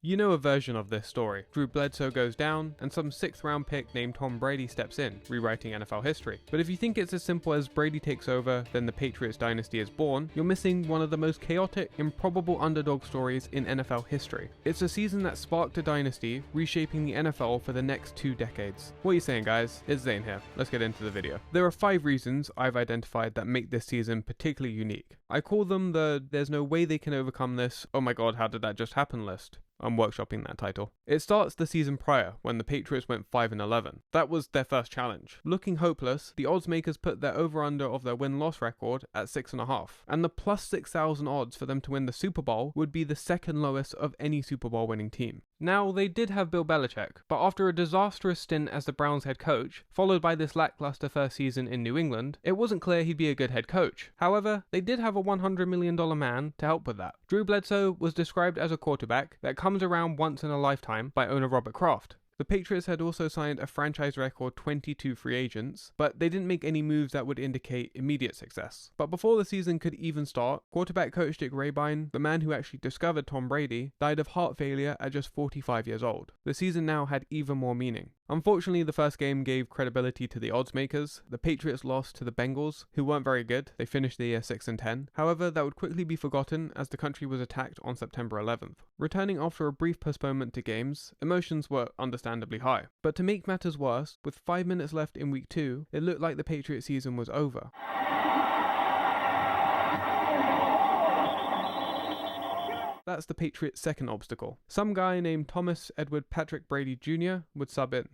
You know a version of this story. Drew Bledsoe goes down, and some 6th round pick named Tom Brady steps in, rewriting NFL history. But if you think it's as simple as Brady takes over, then the Patriots dynasty is born, you're missing one of the most chaotic, improbable underdog stories in NFL history. It's a season that sparked a dynasty, reshaping the NFL for the next 2 decades. What are you saying, guys? It's Zane here. Let's get into the video. There are 5 reasons I've identified that make this season particularly unique. I call them the "there's no way they can overcome this, oh my god, how did that just happen" list. I'm workshopping that title. It starts the season prior, when the Patriots went 5-11. That was their first challenge. Looking hopeless, the odds makers put their over-under of their win-loss record at 6.5, and the plus 6,000 odds for them to win the Super Bowl would be the second lowest of any Super Bowl winning team. Now, they did have Bill Belichick, but after a disastrous stint as the Browns head coach, followed by this lackluster first season in New England, it wasn't clear he'd be a good head coach. However, they did have a $100 million man to help with that. Drew Bledsoe was described as a quarterback that comes around once in a lifetime by owner Robert Kraft. The Patriots had also signed a franchise record 22 free agents, but they didn't make any moves that would indicate immediate success. But before the season could even start, quarterback coach Dick Rabine, the man who actually discovered Tom Brady, died of heart failure at just 45 years old. The season now had even more meaning. Unfortunately, the first game gave credibility to the odds makers. The Patriots lost to the Bengals, who weren't very good. They finished the year 6-10. However, that would quickly be forgotten as the country was attacked on September 11th. Returning after a brief postponement to games, emotions were understandably high. But to make matters worse, with 5 minutes left in week 2, it looked like the Patriots season was over. That's the Patriots' second obstacle. Some guy named Thomas Edward Patrick Brady Jr. would sub in.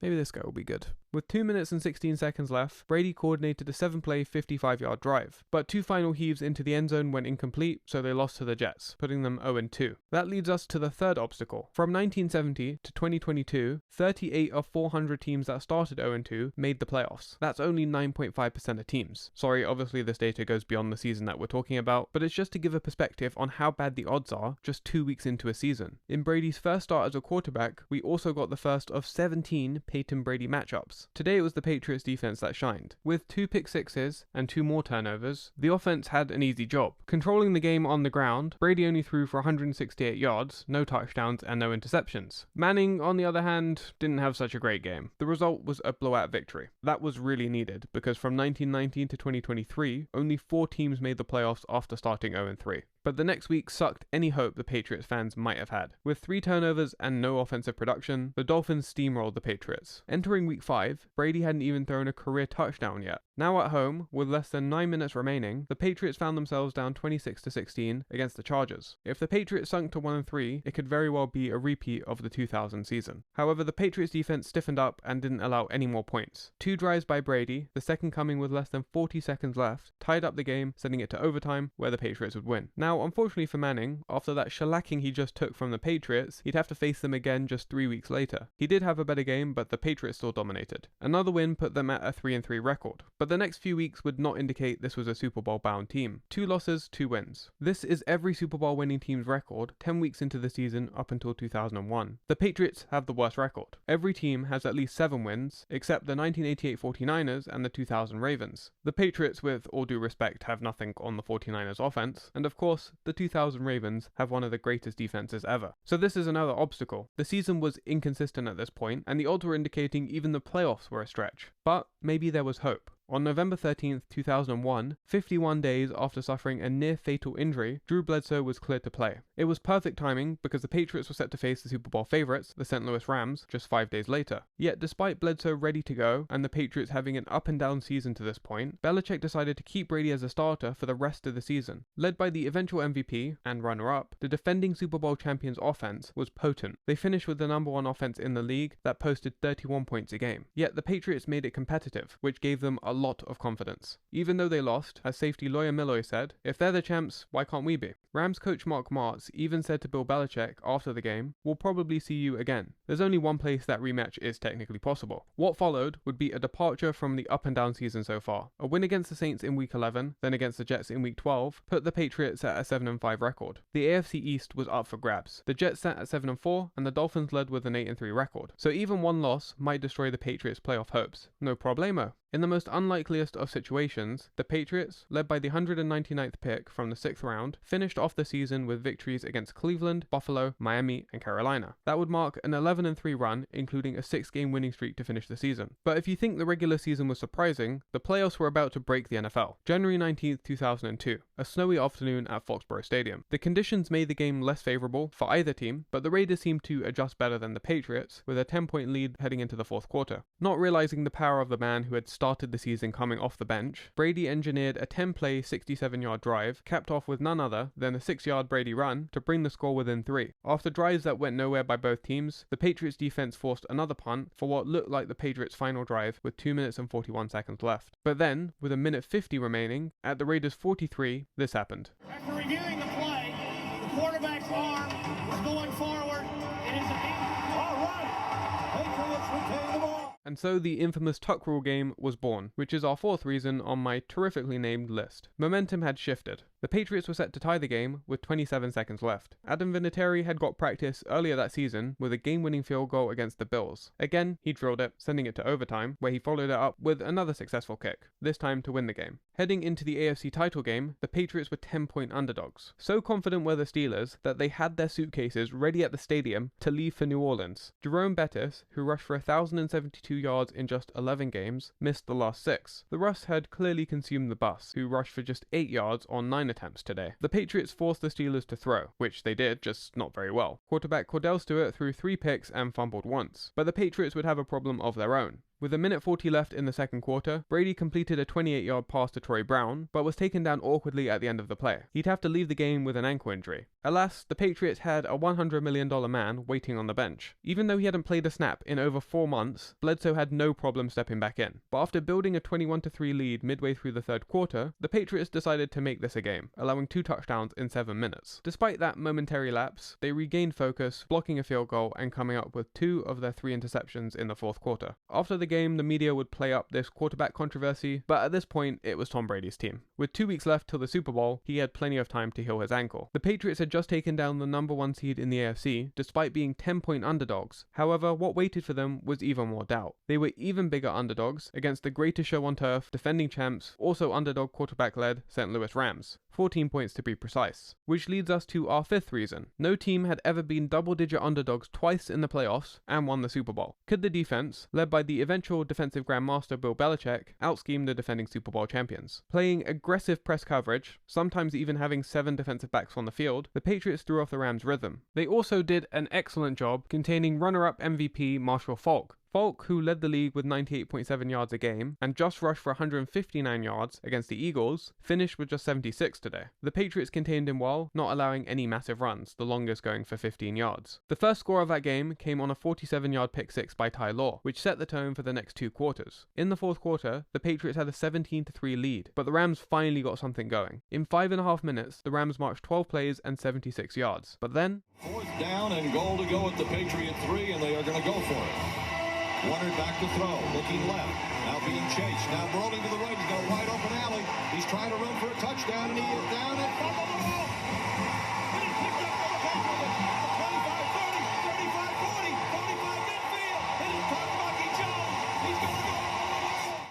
Maybe this guy will be good. With 2 minutes and 16 seconds left, Brady coordinated a 7-play, 55-yard drive, but 2 final heaves into the end zone went incomplete, so they lost to the Jets, putting them 0-2. That leads us to the third obstacle. From 1970 to 2022, 38 of 400 teams that started 0-2 made the playoffs. That's only 9.5% of teams. Sorry, obviously this data goes beyond the season that we're talking about, but it's just to give a perspective on how bad the odds are just 2 weeks into a season. In Brady's first start as a quarterback, we also got the first of 17 Peyton-Brady matchups. Today it was the Patriots defense that shined. With 2 pick sixes and 2 more turnovers, the offense had an easy job. Controlling the game on the ground, Brady only threw for 168 yards, no touchdowns and no interceptions. Manning, on the other hand, didn't have such a great game. The result was a blowout victory. That was really needed, because from 1919 to 2023, only 4 teams made the playoffs after starting 0-3. But the next week sucked any hope the Patriots fans might have had. With 3 turnovers and no offensive production, the Dolphins steamrolled the Patriots. Entering week 5, Brady hadn't even thrown a career touchdown yet. Now at home, with less than 9 minutes remaining, the Patriots found themselves down 26-16 against the Chargers. If the Patriots sunk to 1-3, it could very well be a repeat of the 2000 season. However, the Patriots defense stiffened up and didn't allow any more points. 2 drives by Brady, the second coming with less than 40 seconds left, tied up the game, sending it to overtime, where the Patriots would win. Now, unfortunately for Manning, after that shellacking he just took from the Patriots, he'd have to face them again just 3 weeks later. He did have a better game, but the Patriots still dominated. Another win put them at a 3-3 record. But the next few weeks would not indicate this was a Super Bowl bound team. 2 losses, 2 wins. This is every Super Bowl winning team's record 10 weeks into the season up until 2001. The Patriots have the worst record. Every team has at least 7 wins, except the 1988 49ers and the 2000 Ravens. The Patriots, with all due respect, have nothing on the 49ers offense, and of course, the 2000 Ravens have one of the greatest defenses ever. So this is another obstacle. The season was inconsistent at this point, and the odds were indicating even the playoffs were a stretch. But maybe there was hope. On November 13th, 2001, 51 days after suffering a near-fatal injury, Drew Bledsoe was cleared to play. It was perfect timing because the Patriots were set to face the Super Bowl favorites, the St. Louis Rams, just 5 days later. Yet despite Bledsoe ready to go and the Patriots having an up-and-down season to this point, Belichick decided to keep Brady as a starter for the rest of the season. Led by the eventual MVP and runner-up, the defending Super Bowl champions offense was potent. They finished with the #1 offense in the league that posted 31 points a game. Yet the Patriots made it competitive, which gave them a lot of confidence. Even though they lost, as safety Lawyer Milloy said, "If they're the champs, why can't we be?" Rams coach Mark Martz even said to Bill Belichick after the game, "We'll probably see you again. There's only one place that rematch is technically possible." What followed would be a departure from the up and down season so far. A win against the Saints in week 11, then against the Jets in week 12, put the Patriots at a 7-5 record. The AFC East was up for grabs. The Jets sat at 7-4, and the Dolphins led with an 8-3 record. So even one loss might destroy the Patriots' playoff hopes. No problemo. In the most unlikeliest of situations, the Patriots, led by the 199th pick from the 6th round, finished off the season with victories against Cleveland, Buffalo, Miami, and Carolina. That would mark an 11-3 run, including a 6-game winning streak to finish the season. But if you think the regular season was surprising, the playoffs were about to break the NFL. January 19th, 2002, a snowy afternoon at Foxborough Stadium. The conditions made the game less favorable for either team, but the Raiders seemed to adjust better than the Patriots, with a 10-point lead heading into the fourth quarter. Not realizing the power of the man who had started the season coming off the bench, Brady engineered a 10-play, 67-yard drive, capped off with none other than a 6-yard Brady run to bring the score within 3. After drives that went nowhere by both teams, the Patriots defense forced another punt for what looked like the Patriots' final drive with 2 minutes and 41 seconds left. But then, with a minute 50 remaining, at the Raiders' 43, this happened. After reviewing the play, the quarterback's arm was going forward. It is all right. Patriots retain the ball. And so the infamous tuck rule game was born, which is our 4th reason on my terrifically named list. Momentum had shifted. The Patriots were set to tie the game with 27 seconds left. Adam Vinatieri had got practice earlier that season with a game-winning field goal against the Bills. Again, he drilled it, sending it to overtime, where he followed it up with another successful kick, this time to win the game. Heading into the AFC title game, the Patriots were 10-point underdogs. So confident were the Steelers that they had their suitcases ready at the stadium to leave for New Orleans. Jerome Bettis, who rushed for 1,072 yards in just 11 games, missed the last 6. The Russ had clearly consumed the bus, who rushed for just 8 yards on 9 attempts today. The Patriots forced the Steelers to throw, which they did, just not very well. Quarterback Cordell Stewart threw 3 picks and fumbled once, but the Patriots would have a problem of their own. With a minute 40 left in the second quarter, Brady completed a 28-yard pass to Troy Brown, but was taken down awkwardly at the end of the play. He'd have to leave the game with an ankle injury. Alas, the Patriots had a $100 million man waiting on the bench. Even though he hadn't played a snap in over 4 months, Bledsoe had no problem stepping back in. But after building a 21-3 lead midway through the third quarter, the Patriots decided to make this a game, allowing 2 touchdowns in 7 minutes. Despite that momentary lapse, they regained focus, blocking a field goal and coming up with 2 of their 3 interceptions in the fourth quarter. After the game, the media would play up this quarterback controversy, but at this point, it was Tom Brady's team. With 2 weeks left till the Super Bowl, he had plenty of time to heal his ankle. The Patriots had just taken down the number 1 seed in the AFC, despite being 10-point underdogs. However, what waited for them was even more doubt. They were even bigger underdogs against the greatest show on turf, defending champs, also underdog quarterback-led St. Louis Rams. 14 points to be precise. Which leads us to our 5th reason. No team had ever been double-digit underdogs twice in the playoffs and won the Super Bowl. Could the defense, led by the eventual defensive grandmaster Bill Belichick, out-scheme the defending Super Bowl champions? Playing aggressive press coverage, sometimes even having 7 defensive backs on the field, the Patriots threw off the Rams' rhythm. They also did an excellent job containing runner-up MVP Marshall Faulk. Faulk, who led the league with 98.7 yards a game and just rushed for 159 yards against the Eagles, finished with just 76 today. The Patriots contained him well, not allowing any massive runs, the longest going for 15 yards. The first score of that game came on a 47-yard pick-6 by Ty Law, which set the tone for the next 2 quarters. In the fourth quarter, the Patriots had a 17-3 lead, but the Rams finally got something going. In 5.5 minutes, the Rams marched 12 plays and 76 yards. But then, 4th down and goal to go at the Patriot 3, and they are going to go for it. Warner back to throw, looking left, now being chased, now rolling to the right, he's got a wide open alley, he's trying to run for a touchdown, and he is down and fumbled the ball. And he's picked up by the Patriots. 25, 30, 35, 40, 45 midfield, and it's caught Bucky Jones. He's going to go all the way.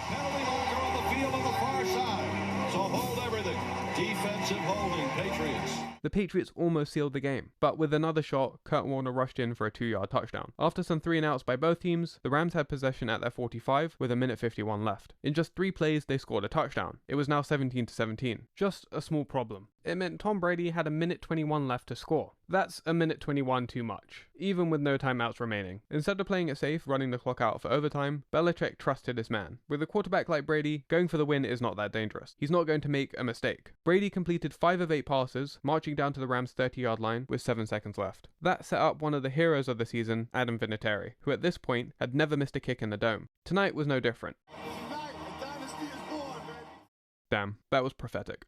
Penalty marker on the field on the far side, so hold everything. Defensive holding, Patriots. the Patriots almost sealed the game, but with another shot, Kurt Warner rushed in for a 2-yard touchdown. After some 3-and-outs by both teams, the Rams had possession at their 45 with a minute 51 left. In just 3 plays, they scored a touchdown. It was now 17-17. Just a small problem. It meant Tom Brady had a minute 21 left to score. That's a minute 21 too much, even with no timeouts remaining. Instead of playing it safe, running the clock out for overtime, Belichick trusted his man. With a quarterback like Brady, going for the win is not that dangerous. He's not going to make a mistake. Brady completed 5 of 8 passes, marching down to the Rams' 30-yard line with 7 seconds left. That set up one of the heroes of the season, Adam Vinatieri, who at this point had never missed a kick in the dome. Tonight was no different. Tonight, a dynasty is born, baby. Damn, that was prophetic.